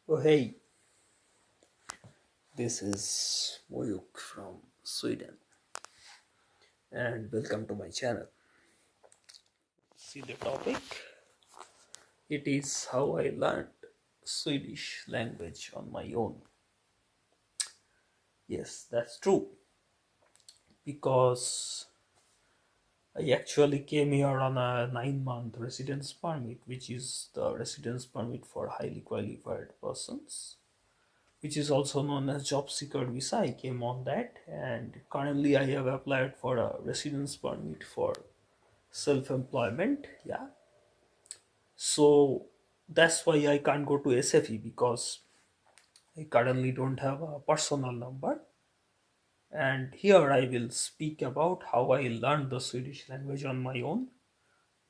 Oh, hey, this is Moyuk from Sweden, and welcome to my channel. See the topic? It is how I learned Swedish language on my own. Yes, that's true because I actually came here on a 9-month residence permit, which is the residence permit for highly qualified persons, which is also known as job seeker visa. I came on that, and currently I have applied for a residence permit for self-employment. Yeah, so that's why I can't go to SFE because I currently don't have a personal number. And here I will speak about how I learned the Swedish language on my own,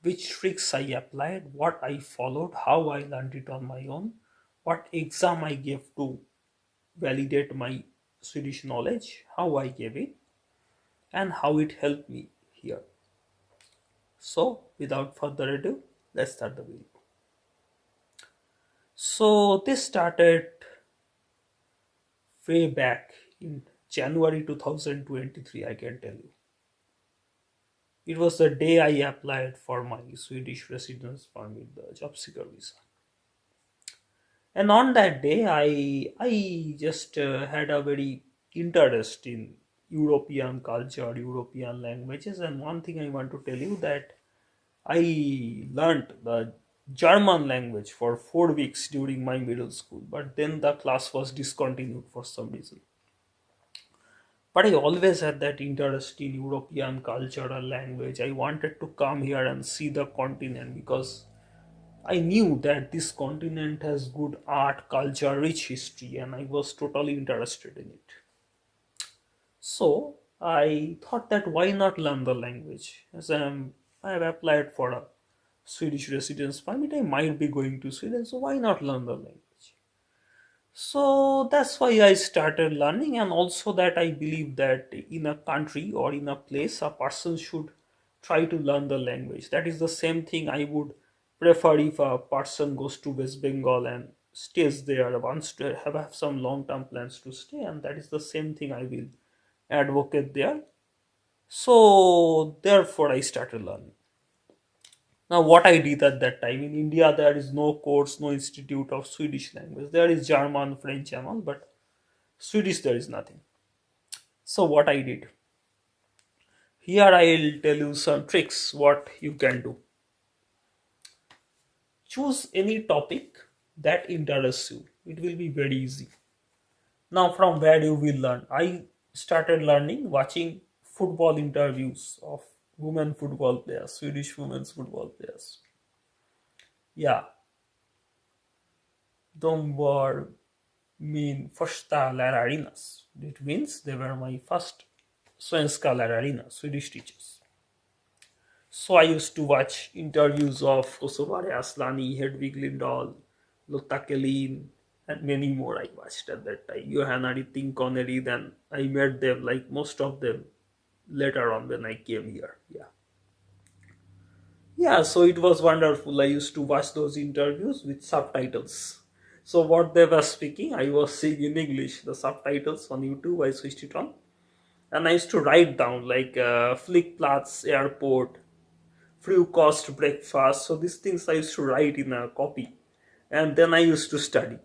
which tricks I applied, what I followed, how I learned it on my own, what exam I gave to validate my Swedish knowledge, how I gave it, and how it helped me here. So without further ado, let's start the video. So this started way back in January 2023, I can tell you. It was the day I applied for my Swedish residence permit, the job seeker visa. And on that day, I just had a very interest in European culture, European languages. And one thing I want to tell you that I learned the German language for 4 weeks during my middle school, but then the class was discontinued for some reason. But I always had that interest in European culture or language. I wanted to come here and see the continent because I knew that this continent has good art, culture, rich history, and I was totally interested in it. So I thought that why not learn the language? I have applied for a Swedish residence permit, I might be going to Sweden, so why not learn the language? So that's why I started learning, and also that I believe that in a country or in a place, a person should try to learn the language. That is the same thing I would prefer if a person goes to West Bengal and stays there, wants to have some long term plans to stay, and that is the same thing I will advocate there. So, therefore, I started learning. Now, what I did at that time in India, there is no course, no institute of Swedish language. There is German, French, and all, but Swedish there is nothing. So, what I did here, I'll tell you some tricks what you can do. Choose any topic that interests you. It will be very easy. Now, from where you will learn, I started learning watching football interviews of women football players, Swedish women's football players. Yeah, de var min första lärarinas. It means they were my first svenska lärarina, Swedish teachers. So I used to watch interviews of Kosovare Aslani, Hedvig Lindahl, Lotta Kelin, and many more I watched at that time. Johanna Riting Connery, then I met them, like most of them, later on when I came here. Yeah. Yeah, so it was wonderful. I used to watch those interviews with subtitles. So what they were speaking, I was seeing in English. The subtitles on YouTube, I switched it on, and I used to write down like Flickplatz Airport, free cost breakfast. So these things I used to write in a copy, and then I used to study.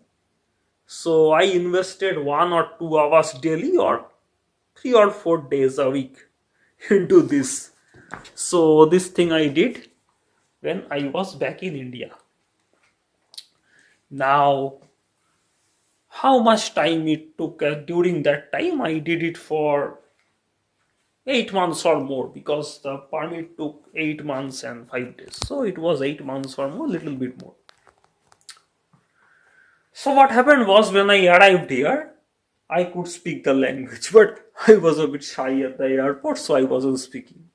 So I invested 1 or 2 hours daily, or 3 or 4 days a week into this. So this thing I did when I was back in India. Now, how much time it took during that time? I did it for 8 months or more because the permit took 8 months and 5 days. So it was 8 months or more, little bit more. So what happened was when I arrived here, I could speak the language, but I was a bit shy at the airport, so I wasn't speaking.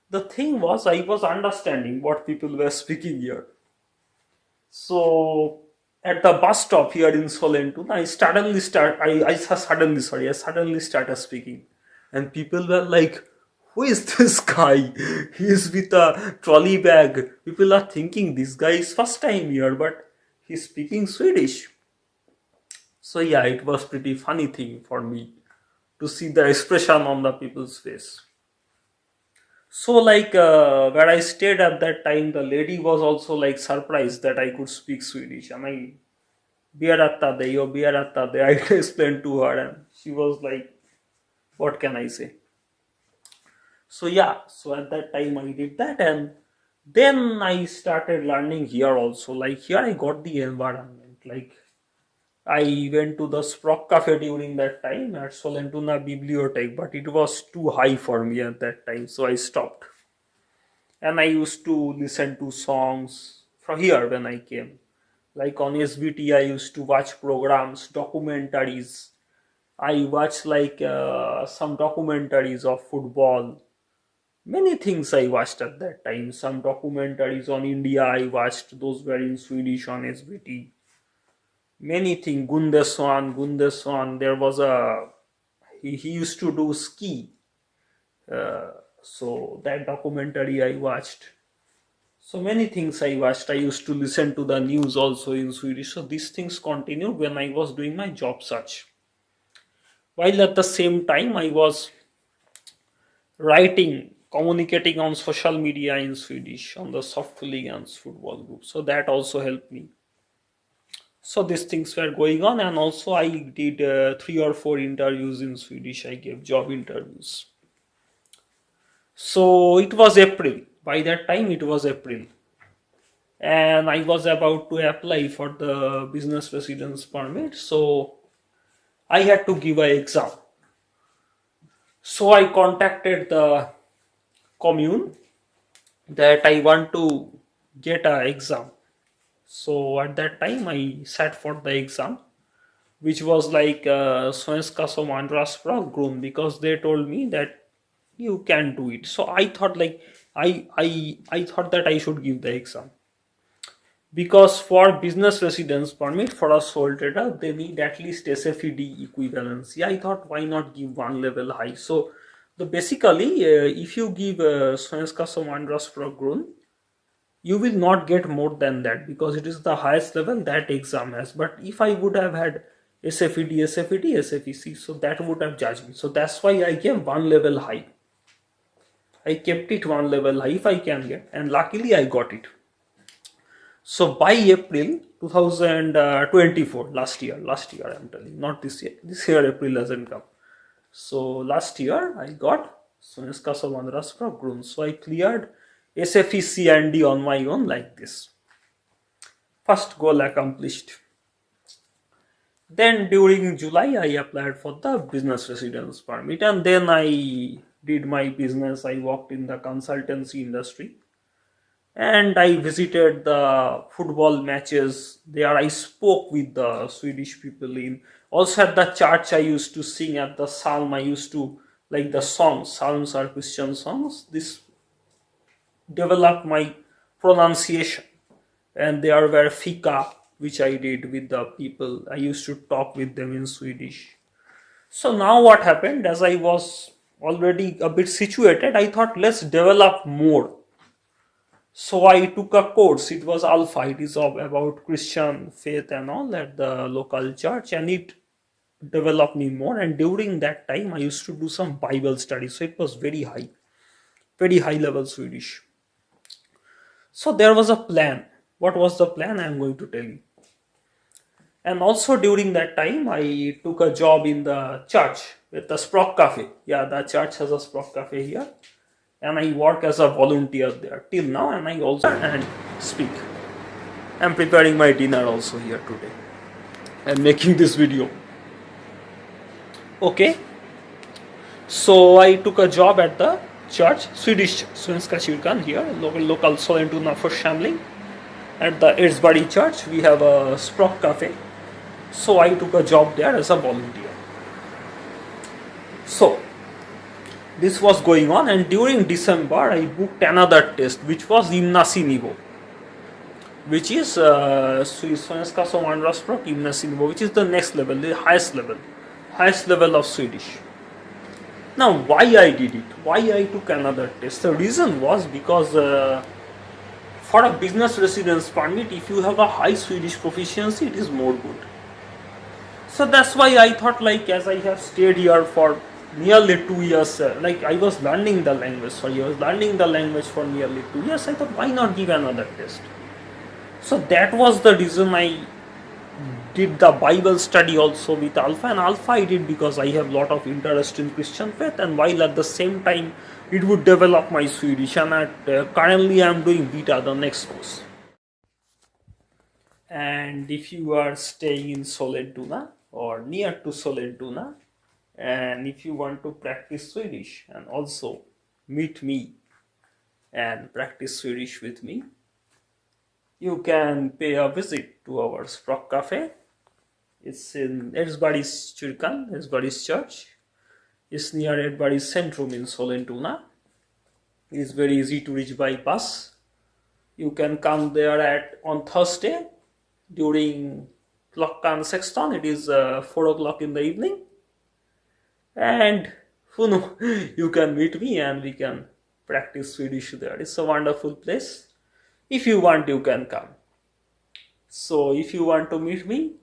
The thing was, I was understanding what people were speaking here. So at the bus stop here in Solentun, I suddenly started speaking, and people were like, "Who is this guy? He is with a trolley bag." People are thinking this guy is first time here, but he's speaking Swedish. So yeah, it was pretty funny thing for me to see the expression on the people's face. So like where I stayed at that time, the lady was also like surprised that I could speak Swedish, and I bearattade yo bearattade I explained to her, and she was like, "What can I say?" So yeah, so at that time I did that, and then I started learning here also. Like here I got the environment. Like I went to the Sprock Cafe during that time at Solentuna Bibliothek, but it was too high for me at that time, so I stopped. And I used to listen to songs from here when I came. Like on SBT, I used to watch programs, documentaries. I watched like some documentaries of football. Many things I watched at that time. Some documentaries on India I watched, those were in Swedish on SBT. Many things, Gundeswan. There was he used to do ski. So that documentary I watched. So many things I watched. I used to listen to the news also in Swedish. So these things continued when I was doing my job search. While at the same time, I was writing, communicating on social media in Swedish on the Softligans football group. So that also helped me. So these things were going on, and also I did 3 or 4 interviews in Swedish. I gave job interviews. So it was April. By that time, it was April, and I was about to apply for the business residence permit. So I had to give an exam. So I contacted the commune that I want to get an exam. So at that time, I sat for the exam, which was like Svenska som andraspråk because they told me that you can do it. So I thought like I thought that I should give the exam, because for business residence permit for a sole trader they need at least SFED equivalency. I thought why not give one level high. So basically if you give Svenska som andraspråk, you will not get more than that because it is the highest level that exam has. But if I would have had SFED, SFEC, so that would have judged me. So that's why I gave one level high. I kept it one level high if I can get, and luckily I got it. So by April 2024, last year I'm telling, not this year. This year April hasn't come. So last year I got Svenska som andraspråk. So I cleared SFEC and D on my own like this. First goal accomplished. Then during July I applied for the business residence permit, and then I did my business. I worked in the consultancy industry, and I visited the football matches there. I spoke with the Swedish people in. Also at the church I used to sing at the psalm. I used to like the songs. Psalms are Christian songs. This developed my pronunciation, and there were fika which I did with the people. I used to talk with them in Swedish. So now what happened, as I was already a bit situated, I thought let's develop more. So I took a course. It was Alpha. It is about Christian faith and all at the local church, and it developed me more. And during that time I used to do some Bible study. So it was very high level Swedish. So there was a plan. What was the plan? I am going to tell you. And also during that time, I took a job in the church with the Sprock Cafe. Yeah, the church has a Sprock Cafe here. And I work as a volunteer there till now, and I also and speak. I'm preparing my dinner also here today and making this video. Okay. So I took a job at the church, Swedish Svenska kyrkan here, local Solentuna församling. At the Edsbury church, we have a Sprock Cafe. So I took a job there as a volunteer. So this was going on, and during December I booked another test, which was Immersing, which is Svenska som andraspråk Immersing, which is the next level, the highest level of Swedish. Now why I did it? Why I took another test? The reason was because for a business residence permit, if you have a high Swedish proficiency, it is more good. So that's why I thought, like, as I have stayed here for nearly 2 years, like I was learning the language. Sorry, I was learning the language for nearly 2 years. I thought, why not give another test? So that was the reason I did the Bible study also with Alpha, and Alpha I did because I have lot of interest in Christian faith, and while at the same time it would develop my Swedish. And currently I am doing Beta, the next course. And if you are staying in Sollentuna or near to Sollentuna, and if you want to practice Swedish and also meet me and practice Swedish with me, you can pay a visit to our Språk Cafe. It's in Edsberg's Kyrkan, Edsberg's Church. It's near Edsberg's Centrum in Sollentuna. It's very easy to reach by bus. You can come there on Thursday during klockan 16. It is 4 o'clock in the evening. And who knows, you can meet me and we can practice Swedish there. It's a wonderful place. If you want, you can come. So if you want to meet me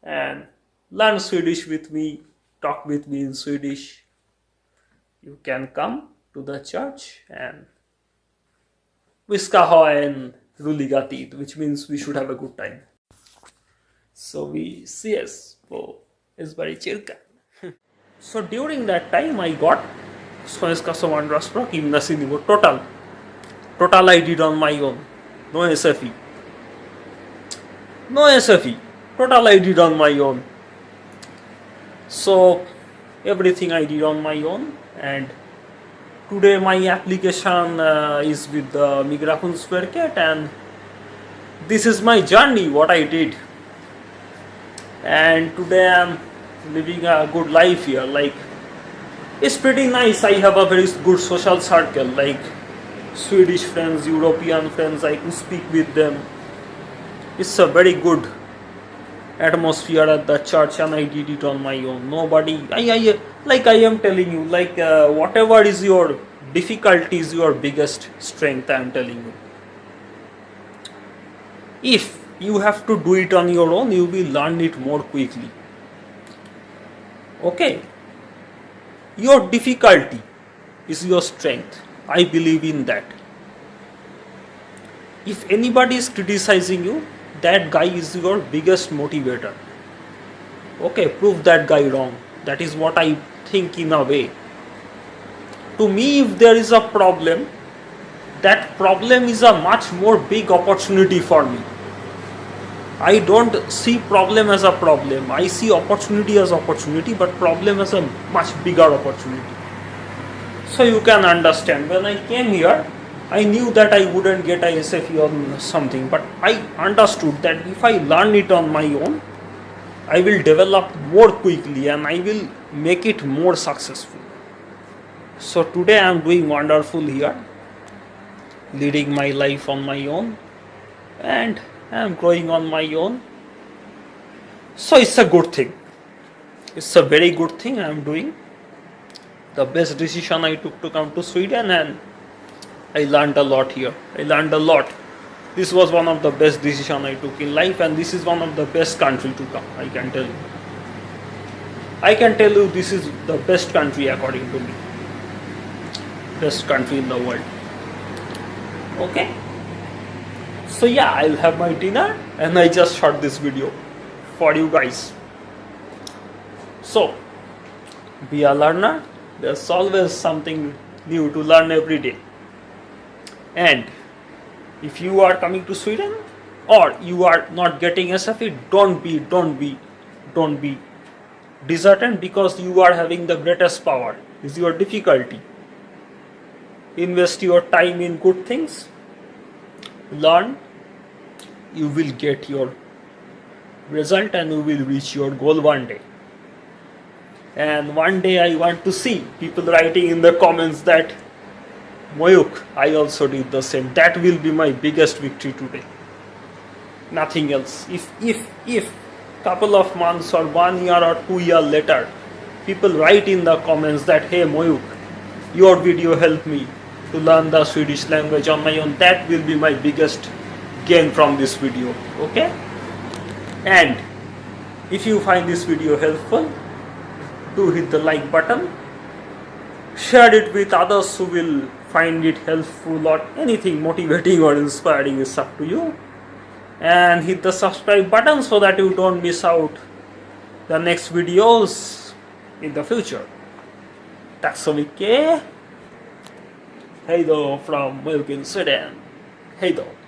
and learn Swedish with me, talk with me in Swedish, you can come to the church and vi ska ha en roliga tid, which means we should have a good time. So we ses på Edsberg kyrkan. So during that time I got Svenska som andraspråk gymnasienivå total I did on my own. No SFE. Total I did on my own. So everything I did on my own, and today my application is with the Migrationsverket, and this is my journey, what I did. And today I'm living a good life here. Like, it's pretty nice. I have a very good social circle, like Swedish friends, European friends. I can speak with them. It's a very good atmosphere at the church, and I did it on my own. Nobody, like I am telling you, like whatever is your difficulty is your biggest strength. I am telling you. If you have to do it on your own, you will learn it more quickly. Okay, your difficulty is your strength. I believe in that. If anybody is criticizing you, that guy is your biggest motivator. Okay, prove that guy wrong. That is what I think in a way. To me, if there is a problem, that problem is a much more big opportunity for me. I don't see problem as a problem. I see opportunity as opportunity, but problem as a much bigger opportunity. So you can understand, when I came here, I knew that I wouldn't get a SFE or something, but I understood that if I learn it on my own, I will develop more quickly and I will make it more successful. So today I am doing wonderful here, leading my life on my own, and I am growing on my own. So it's a good thing. It's a very good thing I am doing. The best decision I took to come to Sweden, and I learned a lot here. I learned a lot. This was one of the best decisions I took in life, and this is one of the best country to come, I can tell you. I can tell you this is the best country according to me. Best country in the world. Okay? So yeah, I'll have my dinner and I just shot this video for you guys. So, be a learner. There's always something new to learn every day. And if you are coming to Sweden or you are not getting SFE, don't be disheartened, because you are having the greatest power. Is your difficulty. Invest your time in good things. Learn. You will get your result and you will reach your goal one day. And one day I want to see people writing in the comments that Moyuk, I also did the same. That will be my biggest victory today. Nothing else. If couple of months or 1 year or 2 years later, people write in the comments that, hey Moyuk, your video helped me to learn the Swedish language on my own, that will be my biggest gain from this video. Okay? And If you find this video helpful, do hit the like button. Share it with others who will find it helpful or anything motivating or inspiring is up to you. And hit the subscribe button so that you don't miss out the next videos in the future. Tack så mycket. Hej då från Sweden. Hej då.